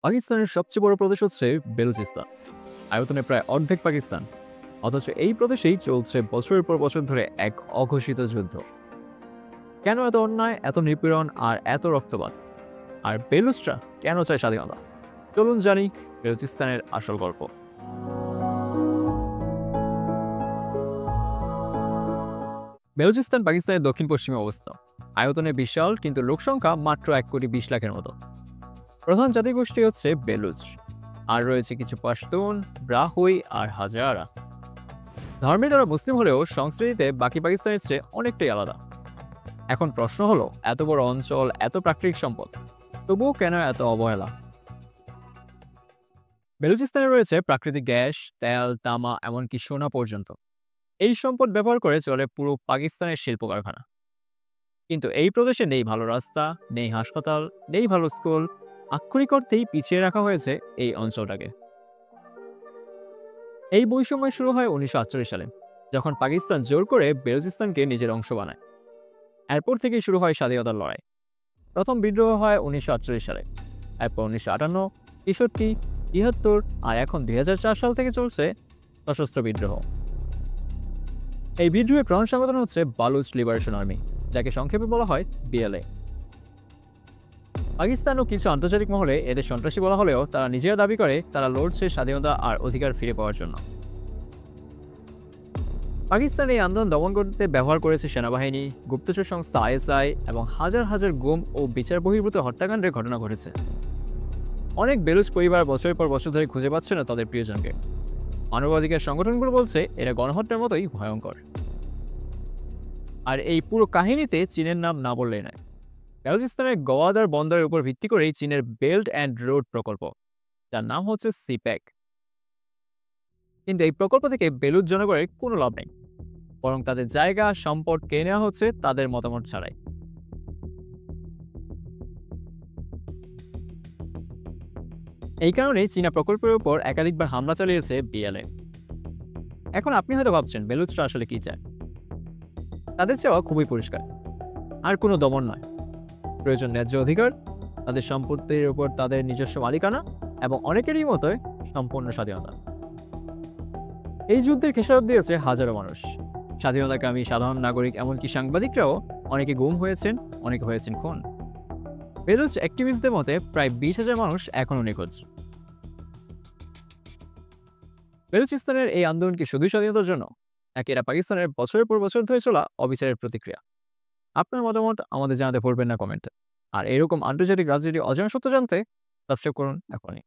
পাকিস্তানের সবচেয়ে বড় প্রদেশ হচ্ছে বেলুচিস্তান। আয়তনে প্রায় অর্ধেক পাকিস্তান। অথচ এই প্রদেশেই চলছে বছরের পর বছর ধরে এক অঘোষিত যুদ্ধ। কেন এত অন্যায়, এত নিপীড়ন আর এত রক্তপাত? আর বেলুচরা কেন চায় স্বাধীনতা? চলুন জানি বেলুচিস্তানের আসল গল্প। বেলুচিস্তান পাকিস্তানের দক্ষিণ পশ্চিমে অবস্থিত। আয়তনে বিশাল, কিন্তু লোকসংখ্যা মাত্র 1,20,00,000-এর মতো। প্রধান জাতিগোষ্ঠী হচ্ছে বেলুচ, আর রয়েছে কিছু পাশতুন, ব্রাহুই আর হাজারা। ধর্মে তারা মুসলিম হলেও সংস্কৃতিতে বাকি পাকিস্তানের চেয়ে অনেকটাই আলাদা। এখন প্রশ্ন হলো, এত বড় অঞ্চল, এত প্রাকৃতিক সম্পদ, তবুও কেন এত অবহেলা? বেলুচিস্তানে রয়েছে প্রাকৃতিক গ্যাস, তেল, তামা, এমনকি সোনা পর্যন্ত। এই সম্পদ ব্যবহার করে চলে পুরো পাকিস্তানের শিল্প কারখানা। কিন্তু এই প্রদেশে নেই ভালো রাস্তা, নেই হাসপাতাল, নেই ভালো স্কুল। আক্ষরিক অর্থেই পিছিয়ে রাখা হয়েছে এই অঞ্চলটাকে। এই বৈষম্য শুরু হয় 1948 সালে, যখন পাকিস্তান জোর করে বেলুচিস্তানকে নিজের অংশ বানায়। এরপর থেকে শুরু হয় স্বাধীনতার লড়াই। প্রথম বিদ্রোহ হয় 1948 সালে, এরপর 1958, 63, 73, আর এখন 2004 সাল থেকে চলছে সশস্ত্র বিদ্রোহ। এই বিদ্রোহের প্রধান সংগঠন হচ্ছে বালুচ লিবারেশন আর্মি, যাকে সংক্ষেপে বলা হয় বিএলএ। পাকিস্তান ও কিছু আন্তর্জাতিক মহলে এদের সন্ত্রাসী বলা হলেও তারা নিজেরা দাবি করে তারা লড়ছে স্বাধীনতা আর অধিকার ফিরে পাওয়ার জন্য। পাকিস্তান এই আন্দোলন দমন করতে ব্যবহার করেছে সেনাবাহিনী, গুপ্তচর সংস্থা আইএসআই এবং হাজার হাজার গুম ও বিচার বহির্ভূত হত্যাকাণ্ডের ঘটনা ঘটেছে। অনেক বেলুচ পরিবার বছরের পর বছর ধরে খুঁজে পাচ্ছে না তাদের প্রিয়জনকে। মানবাধিকার সংগঠনগুলো বলছে এরা গণহত্যার মতোই ভয়ঙ্কর। আর এই পুরো কাহিনীতে চীনের নাম না বললেই নয়। বেলুচিস্তানের গোয়াদার বন্দরের উপর ভিত্তি করেই চীনের বেল্ট অ্যান্ড রোড প্রকল্প, যার নাম হচ্ছে সিপ্যাক। কিন্তু এই প্রকল্প থেকে বেলুচ জনগণের কোনো লাভ নেই, বরং তাদের জায়গা, সম্পদ কেড়ে নেওয়া হচ্ছে তাদের মতামত ছাড়াই। এই কারণে চীনা প্রকল্পের উপর একাধিকবার হামলা চালিয়েছে বিএলএ। এখন আপনি হয়তো ভাবছেন বেলুচরা আসলে কি চায়। তাদের চাওয়া খুবই পরিষ্কার, আর কোনো দমন নয়। প্রয়োজন ন্যায্য অধিকার, তাদের সম্পত্তির উপর তাদের নিজস্ব মালিকানা, এবং অনেকেরই মতোই সম্পূর্ণ স্বাধীনতা। এই যুদ্ধের খেসারত দিয়েছে হাজারো মানুষ, স্বাধীনতাকামী সাধারণ নাগরিক, এমনকি সাংবাদিকরাও। অনেকে গুম হয়েছেন, অনেকে হয়েছেন খুন। বেলুচ অ্যাক্টিভিস্টদের মতে প্রায় 20,000 মানুষ এখনও নিখোঁজ। বেলুচিস্তানের এই আন্দোলন কি শুধুই স্বাধীনতার জন্য, নাকি এরা পাকিস্তানের বছরের পর বছর ধরে চলা অবিচারের প্রতিক্রিয়া? আপনার মতামত আমাদের জানাতে ভুলবেন না কমেন্টে। আর এরকম আন্তর্জাতিক রাজনীতি অজানা সত্য জানতে সাবস্ক্রাইব করুন এখনই।